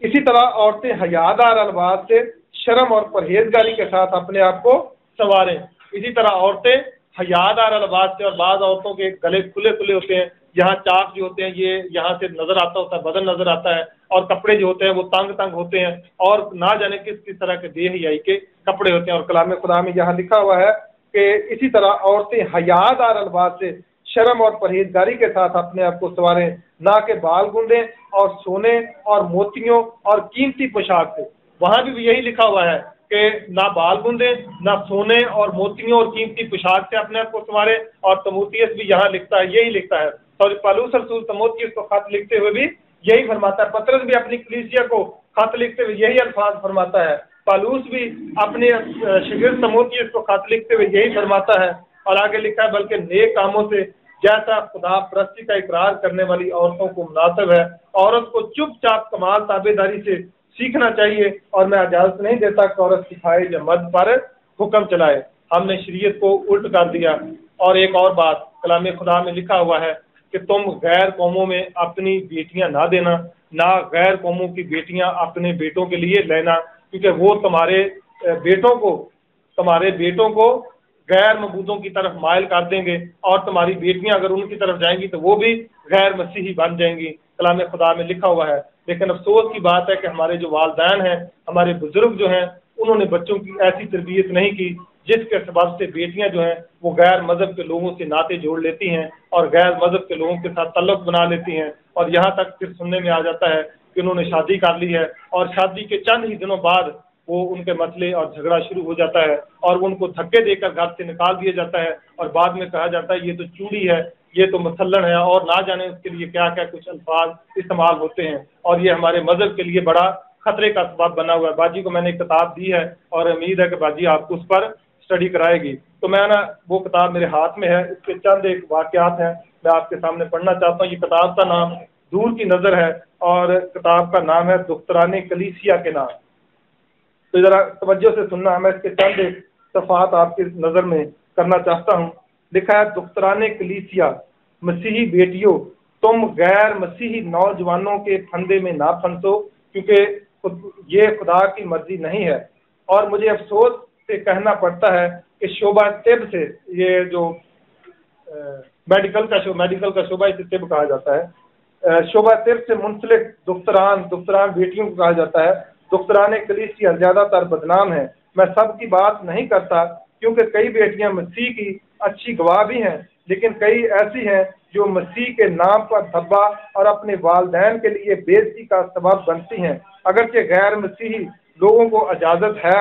اسی طرح عورتیں حیادار الفاظ سے شرم اور پرہیزگاری کے ساتھ اپنے آپ کو سنواریں۔ اسی طرح عورتیں حیادار الفاظ سے، اور بعض عورتوں کے گلے کھلے کھلے ہوتے ہیں، یہاں چاک جو ہوتے ہیں یہ یہاں سے نظر آتا ہوتا ہے، بدن نظر آتا ہے، اور کپڑے جو ہوتے ہیں وہ تنگ ہوتے ہیں، اور نہ جانے کس طرح کے بے حیائی کے کپڑے ہوتے ہیں۔ اور کلام خدا میں یہاں لکھا ہوا ہے کہ اسی طرح عورتیں حیادار الفاظ سے شرم اور پرہیزگاری کے ساتھ اپنے آپ کو سنواریں، نہ کہ بال گونڈیں اور سونے اور موتیوں اور قیمتی پوشاک سے۔ وہاں بھی یہی لکھا ہوا ہے کہ نہ بال گونڈیں، نہ سونے اور موتیوں اور قیمتی پوشاک سے اپنے آپ کو سنواریں۔ اور تموتھیوس بھی یہاں لکھتا ہے، یہی لکھتا ہے، اور پالوس رسول تموتھیوس کو خط لکھتے ہوئے بھی یہی فرماتا ہے۔ پطرس بھی اپنی کلیسیا کو خط لکھتے ہوئے یہی الفاظ فرماتا ہے۔ پالوس بھی اپنے شاگرد تموتھیوس کو خط لکھتے ہوئے یہی فرماتا ہے، اور آگے لکھا ہے بلکہ نیک کاموں سے جیسا خدا پرستی کا اقرار کرنے والی عورتوں کو مناسب ہے، عورت کو چپ چاپ کمال تابع داری سے سیکھنا چاہیے، اور میں اجازت نہیں دیتا کہ عورت سکھائے یا مرد پر حکم چلائے۔ ہم نے شریعت کو الٹ کر دیا۔ اور ایک اور بات کلام خدا میں لکھا ہوا ہے کہ تم غیر قوموں میں اپنی بیٹیاں نہ دینا، نہ غیر قوموں کی بیٹیاں اپنے بیٹوں کے لیے لینا، کیونکہ وہ تمہارے بیٹوں کو غیر معبودوں کی طرف مائل کر دیں گے، اور تمہاری بیٹیاں اگر ان کی طرف جائیں گی تو وہ بھی غیر مسیحی بن جائیں گی، کلام خدا میں لکھا ہوا ہے۔ لیکن افسوس کی بات ہے کہ ہمارے جو والدین ہیں، ہمارے بزرگ جو ہیں، انہوں نے بچوں کی ایسی تربیت نہیں کی جس کے سبب سے بیٹیاں جو ہیں وہ غیر مذہب کے لوگوں سے ناطے جوڑ لیتی ہیں اور غیر مذہب کے لوگوں کے ساتھ تعلق بنا لیتی ہیں، اور یہاں تک پھر سننے میں آ جاتا ہے کہ انہوں نے شادی کر لی ہے، اور شادی کے چند ہی دنوں بعد وہ ان کے مسئلے اور جھگڑا شروع ہو جاتا ہے، اور ان کو دھکے دے کر گھر سے نکال دیا جاتا ہے، اور بعد میں کہا جاتا ہے یہ تو چوڑی ہے، یہ تو مسلن ہے، اور نہ جانے اس کے لیے کیا کیا کچھ الفاظ استعمال ہوتے ہیں، اور یہ ہمارے مذہب کے لیے بڑا خطرے کا سبب بنا ہوا ہے۔ باجی کو میں نے ایک کتاب دی ہے اور امید ہے کہ باجی آپ کو اس پر اسٹڈی کرائے گی، تو میں وہ کتاب میرے ہاتھ میں ہے، اس کے چند ایک واقعات ہیں میں آپ کے سامنے پڑھنا چاہتا ہوں۔ یہ کتاب کا نام دور کی نظر ہے، اور کتاب کا نام ہے دختران کلیسیا کے نام۔ تو ذرا توجہ سے سننا، میں اس کے چند ایک صفحات آپ کی نظر میں کرنا چاہتا ہوں۔ لکھا ہے دختران کلیسیا، مسیحی بیٹیوں، تم غیر مسیحی نوجوانوں کے پھندے میں نہ پھنسو، کیونکہ یہ خدا کی مرضی نہیں ہے۔ اور مجھے افسوس سے کہنا پڑتا ہے کہ شعبہ طب سے، یہ جو میڈیکل کا شعبہ اسے طب کہا جاتا ہے، شعبہ طب سے منسلک دختران بیٹیوں کو کہا جاتا ہے۔ دختران کلیسیا زیادہ تر بدنام ہیں۔ میں سب کی بات نہیں کرتا، کیونکہ کئی بیٹیاں مسیح کی اچھی گواہ بھی ہیں، لیکن کئی ایسی ہیں جو مسیح کے نام پر دھبا اور اپنے والدین کے لیے بے عزتی کا سبب بنتی ہیں۔ اگرچہ غیر مسیحی لوگوں کو اجازت ہے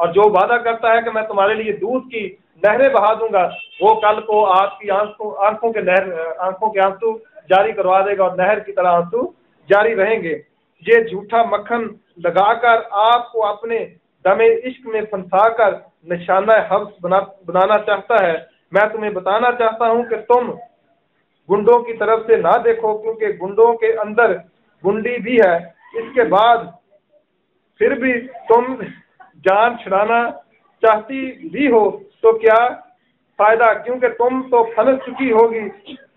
اور جو وعدہ کرتا ہے کہ میں تمہارے لیے دودھ کی نہریں بہا دوں گا، وہ کل کو آپ کی آنکھوں کے آنسو جاری کروا دے گا اور نہر کی طرح آنسو جاری رہیں گے۔ یہ جھوٹا مکھن لگا کر آپ کو اپنے دم عشق میں پھنسا کر نشانہ حبس بنانا چاہتا ہے۔ میں تمہیں بتانا چاہتا ہوں کہ تم گنڈوں کی طرف سے نہ دیکھو، کیونکہ گنڈوں کے اندر گنڈی بھی ہے۔ اس کے بعد پھر بھی تم جان چھڑانا چاہتی بھی ہو تو کیا فائدہ، کیونکہ تم تو پھنس چکی ہوگی۔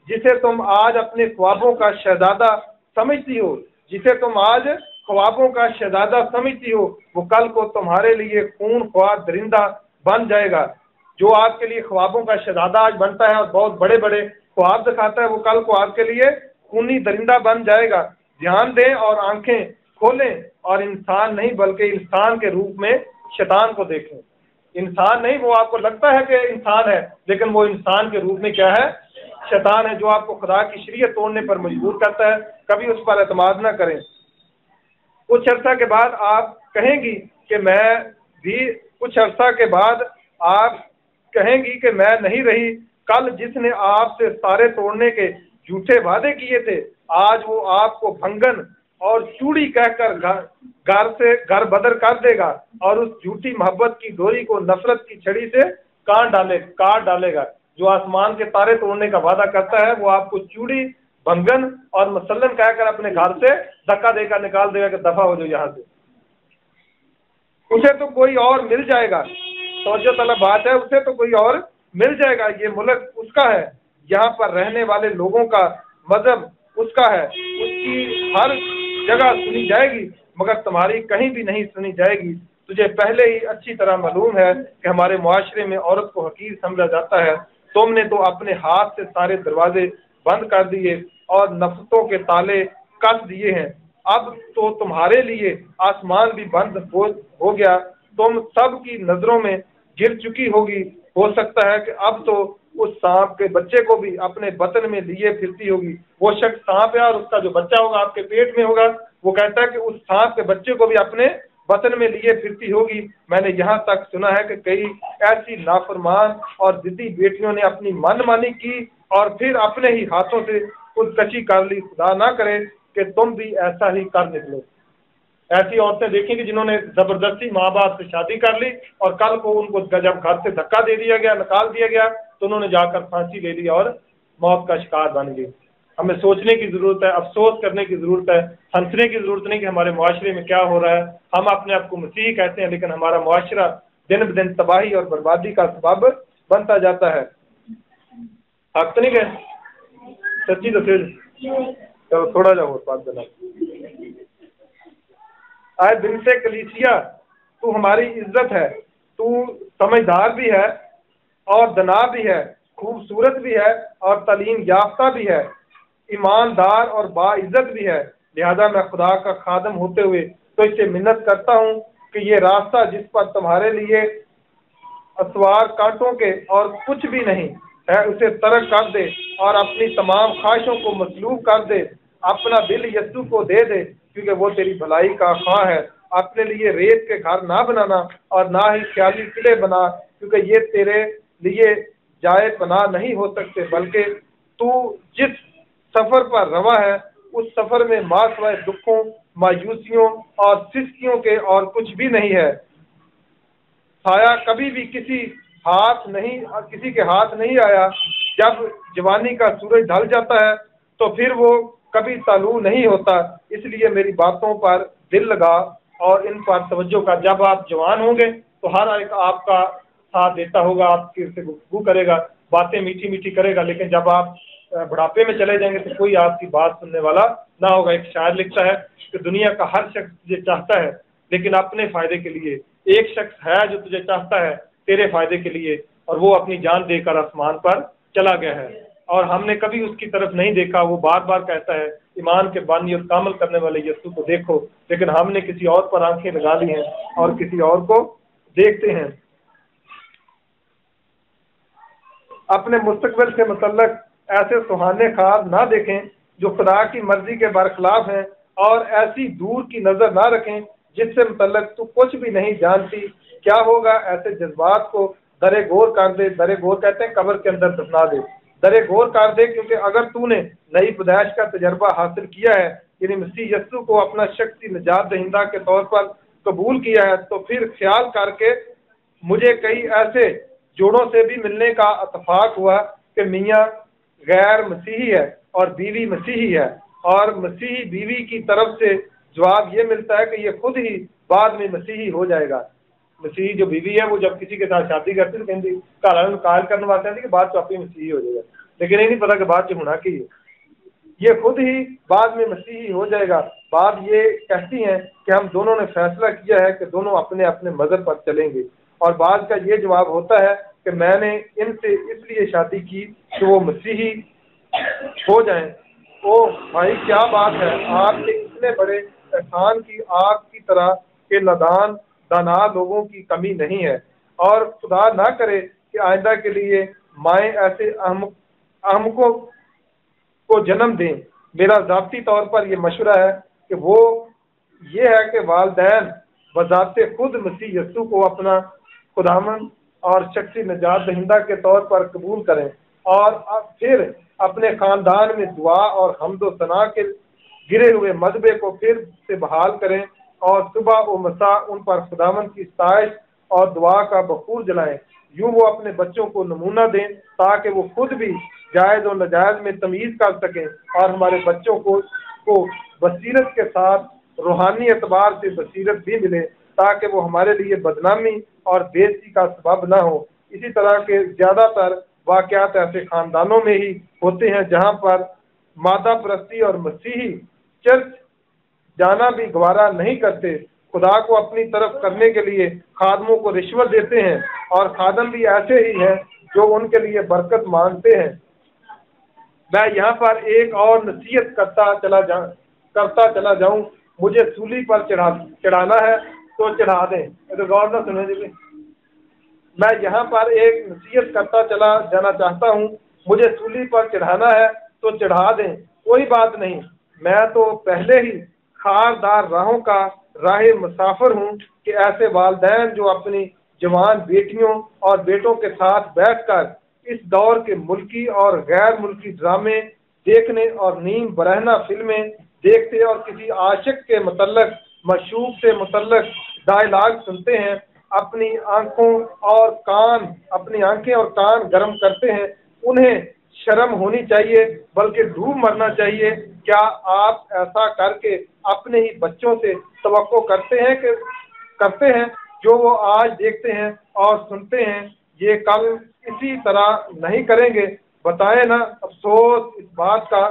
جسے تم آج اپنے خوابوں کا شہزادہ سمجھتی ہو، جسے تم آج خوابوں کا شہزادہ سمجھتی ہو، وہ کل کو تمہارے لیے خون خوار درندہ بن جائے گا۔ جو آپ کے لیے خوابوں کا شہزادہ آج بنتا ہے اور بہت بڑے بڑے خواب دکھاتا ہے، وہ کل کو آپ کے لیے خونی درندہ بن جائے گا۔ دھیان دیں اور آنکھیں کھولیں اور انسان نہیں بلکہ انسان کے روپ میں شیطان کو دیکھیں۔ انسان نہیں، وہ آپ کو لگتا ہے کہ انسان ہے، لیکن وہ انسان کے روپ میں کیا ہے؟ شیطان ہے، جو آپ کو خدا کی شریعت توڑنے پر مجبور کرتا ہے۔ کبھی اس پر اعتماد نہ کریں۔ کچھ عرصہ کے بعد آپ کہیں گی کہ میں بھی، کچھ عرصہ کے بعد آپ کہیں گی کہ میں نہیں رہی۔ کل جس نے آپ سے سارے توڑنے کے جھوٹے وعدے کیے تھے، آج وہ آپ کو بھنگن اور چوڑی کہہ کر گھر بدر کر دے گا اور اس جھوٹی محبت کی ڈوری کو نفرت کی چھڑی سے کاٹ ڈالے گا۔ جو آسمان کے تارے توڑنے کا وعدہ کرتا ہے، وہ آپ کو چوڑی، بھنگن اور مسلن کہہ کر اپنے گھر سے دھکا دے کر نکال دے گا کہ دفع ہو جو یہاں سے۔ اسے تو کوئی اور مل جائے گا، توجہ طلب بات ہے، اسے تو کوئی اور مل جائے گا۔ یہ ملک اس کا ہے، یہاں پر رہنے والے لوگوں کا مذہب اس کا ہے، اس کی ہر جگہ سنی جائے گی، مگر تمہاری کہیں بھی نہیں سنی جائے گی۔ تجھے پہلے ہی اچھی طرح معلوم ہے کہ ہمارے معاشرے میں عورت کو حقیر سمجھا جاتا ہے۔ تم نے تو اپنے ہاتھ سے سارے دروازے بند کر دیے اور نفسوں کے تالے کس دیے ہیں۔ اب تو تمہارے لیے آسمان بھی بند ہو گیا، تم سب کی نظروں میں گر چکی ہوگی۔ ہو سکتا ہے کہ اب تو اس سانپ کے بچے کو بھی اپنے بطن میں لیے پھرتی ہوگی۔ وہ شخص سانپ ہے اور اس کا جو بچہ ہوگا آپ کے پیٹ میں ہوگا، وہ کہتا ہے کہ اس سانپ کے بچے کو بھی اپنے بطن میں لیے پھرتی ہوگی۔ میں نے یہاں تک سنا ہے کہ کئی ایسی نافرمان اور ضدی بیٹیوں نے اپنی من مانی کی اور پھر اپنے ہی ہاتھوں سے خودکشی کر لی۔ خدا نہ کرے کہ تم بھی ایسا ہی کر نکلو۔ ایسی عورتیں دیکھیں گی جنہوں نے زبردستی ماں باپ سے شادی کر لی اور کل کو ان کو جب گھر سے دھکا دے دیا گیا، نکال دیا گیا، تو انہوں نے جا کر پھانسی لے لی اور موت کا شکار بن گئی۔ ہمیں سوچنے کی ضرورت ہے، افسوس کرنے کی ضرورت ہے، ہنسنے کی ضرورت نہیں کہ ہمارے معاشرے میں کیا ہو رہا ہے۔ ہم اپنے آپ کو مسیحی کہتے ہیں، لیکن ہمارا معاشرہ دن بدن تباہی اور بربادی کا سبب بنتا جاتا ہے۔ آپ تو نہیں گئے سچی تو پھر چلو تھوڑا جا اور بات کرنا۔ آئے دن سے کلیسیا، تو ہماری عزت ہے، تو سمجھدار بھی ہے اور دنا بھی ہے، خوبصورت بھی ہے اور تعلیم یافتہ بھی ہے، ایماندار اور باعزت بھی ہے۔ لہذا میں خدا کا خادم ہوتے ہوئے تو اس سے منت کرتا ہوں کہ یہ راستہ جس پر تمہارے لیے اسوار کانٹوں کے اور کچھ بھی نہیں ہے، اسے ترک کر دے اور اپنی تمام خواہشوں کو مسلوب کر دے۔ اپنا دل یسوع کو دے دے، کیونکہ وہ تیری بھلائی کا خواہ ہے۔ اپنے لیے ریت کے گھر نہ بنانا اور نہ ہی خیالی قلعے بنا، کیونکہ یہ تیرے لیے جائے پناہ نہیں ہو سکتے، بلکہ تو جس سفر پر روا ہے اس سفر میں ماسوائے دکھوں، مایوسیوں اور سستیوں کے اور کچھ بھی نہیں ہے۔ سایہ کبھی بھی کسی کے ہاتھ نہیں آیا۔ جب جوانی کا سورج ڈھل جاتا ہے تو پھر وہ کبھی طلوع نہیں ہوتا۔ اس لیے میری باتوں پر دل لگا اور ان پر توجہ کر۔ جب آپ جوان ہوں گے تو ہر ایک آپ کا ساتھ دیتا ہوگا، آپ سے گفتگو کرے گا، باتیں میٹھی میٹھی کرے گا، لیکن جب آپ بڑھاپے میں چلے جائیں گے تو کوئی آپ کی بات سننے والا نہ ہوگا۔ ایک شاعر لکھتا ہے کہ دنیا کا ہر شخص تجھے چاہتا ہے لیکن اپنے فائدے کے لیے، ایک شخص ہے جو تجھے چاہتا ہے تیرے فائدے کے لیے، اور وہ اپنی جان دے کر آسمان پر چلا گیا ہے اور ہم نے کبھی اس کی طرف نہیں دیکھا۔ وہ بار بار کہتا ہے ایمان کے بانی اور کامل کرنے والے یسوع کو دیکھو، لیکن ہم نے کسی اور پر آنکھیں لگا لی ہیں اور کسی اور کو دیکھتے ہیں۔ اپنے مستقبل سے متعلق ایسے سہانے خواب نہ دیکھیں جو خدا کی مرضی کے برخلاف ہیں، اور ایسی دور کی نظر نہ رکھیں جس سے متعلق تو کچھ بھی نہیں جانتی، کیا ہوگا ایسے جذبات کو درے گور کر دے، درے گور کہتے ہیں قبر کے اندر دفنا دے، درے گور کر دے، کیونکہ اگر تو نے نئی پیدائش کا تجربہ حاصل کیا ہے، یعنی مسیح یسوع کو اپنا شخصی نجات دہندہ کے طور پر قبول کیا ہے، تو پھر خیال کر کے مجھے کئی ایسے جوڑوں سے بھی ملنے کا اتفاق ہوا کہ میاں غیر مسیحی ہے اور بیوی مسیحی ہے، اور مسیحی بیوی کی طرف سے جواب یہ ملتا ہے کہ یہ خود ہی بعد میں مسیحی ہو جائے گا۔ مسیحی جو بیوی ہے وہ جب کسی کے ساتھ شادی کرتی ہے تو کہتی گھر والوں قائل کرنے واسطے آتی کہ بعد چ آپ ہی مسیحی ہو جائے گا، لیکن یہ نہیں پتا کہ بعد چ ہونا کی ہے، یہ خود ہی بعد میں مسیحی ہو جائے گا۔ بات یہ کہتی ہیں کہ ہم دونوں نے فیصلہ کیا ہے کہ دونوں اپنے اپنے مذہب پر چلیں گے، اور بعض کا یہ جواب ہوتا ہے کہ میں نے ان سے اس لیے شادی کی کہ وہ مسیحی ہو جائیں۔ او بھائی کیا بات ہے، آپ کے اتنے بڑے احسان کی آپ کی طرح کے نادان دانا لوگوں کی کمی نہیں ہے، اور خدا نہ کرے کہ آئندہ کے لیے مائیں ایسے احمقوں کو جنم دیں۔ میرا ذاتی طور پر یہ مشورہ ہے کہ وہ یہ ہے کہ والدین بذات خود مسیح یسوع کو اپنا خداوند اور شخصی نجات دہندہ کے طور پر قبول کریں، اور پھر اپنے خاندان میں دعا اور حمد و ثنا کے گرے ہوئے مذہبے کو پھر سے بحال کریں، اور صبح و مساء ان پر خداوند کی ستائش اور دعا کا بخور جلائیں۔ یوں وہ اپنے بچوں کو نمونہ دیں تاکہ وہ خود بھی جائز و ناجائز میں تمیز کر سکیں، اور ہمارے بچوں کو بصیرت کے ساتھ روحانی اعتبار سے بصیرت بھی ملے تاکہ وہ ہمارے لیے بدنامی اور بےعزتی کا سبب نہ ہو۔ اسی طرح کے زیادہ تر واقعات ایسے خاندانوں میں ہی ہوتے ہیں جہاں پر مادہ پرستی اور مسیحی چرچ جانا بھی گوارا نہیں کرتے، خدا کو اپنی طرف کرنے کے لیے خادموں کو رشوت دیتے ہیں، اور خادم بھی ایسے ہی ہیں جو ان کے لیے برکت مانگتے ہیں۔ میں یہاں پر ایک اور نصیحت کرتا چلا جاؤں، مجھے سولی پر چڑھانا ہے تو چڑھا دیں۔ تو غور نہ سنیں جی، میں یہاں پر ایک نصیحت کرتا چلا جانا چاہتا ہوں، مجھے سولی پر چڑھانا ہے تو چڑھا دیں، کوئی بات نہیں، میں تو پہلے ہی خاردار راہوں کا راہ مسافر ہوں کہ ایسے والدین جو اپنی جوان بیٹیوں اور بیٹوں کے ساتھ بیٹھ کر اس دور کے ملکی اور غیر ملکی ڈرامے دیکھنے اور نیم برہنہ فلمیں دیکھتے اور کسی عاشق کے متعلق مشوق سے متعلق ڈائلاگ سنتے ہیں، اپنی آنکھیں اور کان گرم کرتے ہیں، انہیں شرم ہونی چاہیے بلکہ ڈوب مرنا چاہیے۔ کیا آپ ایسا کر کے اپنے ہی بچوں سے توقع کرتے ہیں جو وہ آج دیکھتے ہیں اور سنتے ہیں، یہ کل اسی طرح نہیں کریں گے؟ بتائیں نا، افسوس اس بات کا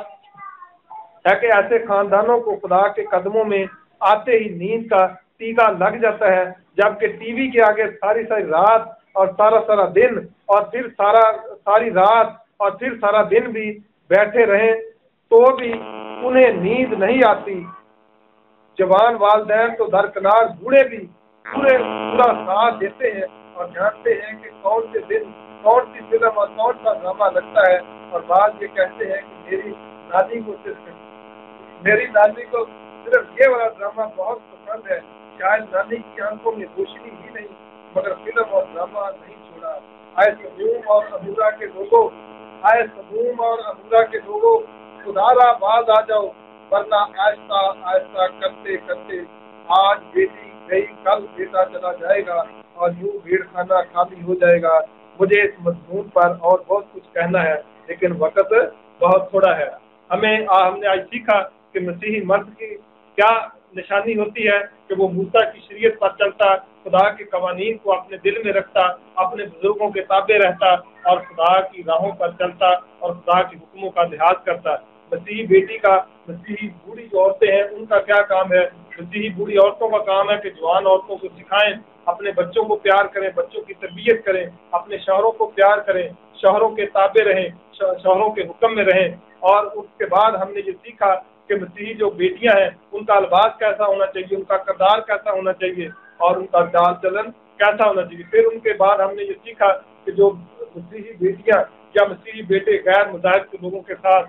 ہے کہ ایسے خاندانوں کو خدا کے قدموں میں آتے ہی نیند کا ٹیکا لگ جاتا ہے، جبکہ ٹی وی کے آگے ساری رات اور سارا دن اور پھر ساری رات اور پھر سارا دن بھی بیٹھے رہیں تو بھی انہیں نیند نہیں آتی۔ جوان والدین تو درکنار بوڑھے بھی پورا ساتھ دیتے ہیں اور جانتے ہیں کہ کون سے دن کون سی فلم اور کون سا ڈرامہ لگتا ہے، اور بعض یہ کہتے ہیں کہ میری نانی کو صرف یہ والا ڈرامہ بہت پسند ہے، شاید نانی کی آنکھوں میں روشنی ہی نہیں مگر فلم اور ڈرامہ نہیں چھوڑا۔ آئے سموم اور امورا کے لوگوں خدارا باز آ جاؤ، ورنہ آہستہ آہستہ کرتے کرتے آج بیٹی گئی کل بیٹا چلا جائے گا اور یوں بھیڑ خانہ خالی ہو جائے گا۔ مجھے اس مضمون پر اور بہت کچھ کہنا ہے لیکن وقت بہت تھوڑا ہے۔ ہم نے آج سیکھا کہ مسیحی مرد کی کیا نشانی ہوتی ہے کہ وہ موسیٰ کی شریعت پر چلتا، خدا کے قوانین کو اپنے دل میں رکھتا، اپنے بزرگوں کے تابع رہتا اور خدا کی راہوں پر چلتا اور خدا کے حکموں کا لحاظ کرتا۔ مسیحی بیٹی کا، مسیحی بوڑھی جو عورتیں ہیں ان کا کیا کام ہے؟ مسیحی بوڑھی عورتوں کا کام ہے کہ جوان عورتوں کو سکھائیں، اپنے بچوں کو پیار کریں، بچوں کی تربیت کریں، اپنے شوہروں کو پیار کریں، شوہروں کے تابع رہیں، شوہروں کے حکم میں رہیں۔ اور اس کے بعد ہم نے یہ سیکھا کہ مسیحی جو بیٹیاں ہیں ان کا لباس کیسا ہونا چاہیے، ان کا کردار کیسا ہونا چاہیے اور ان کا چال چلن کیسا ہونا چاہیے۔ پھر ان کے بعد ہم نے یہ سیکھا کہ جو مسیحی بیٹیاں یا مسیحی بیٹے غیر مذاہب کے لوگوں کے ساتھ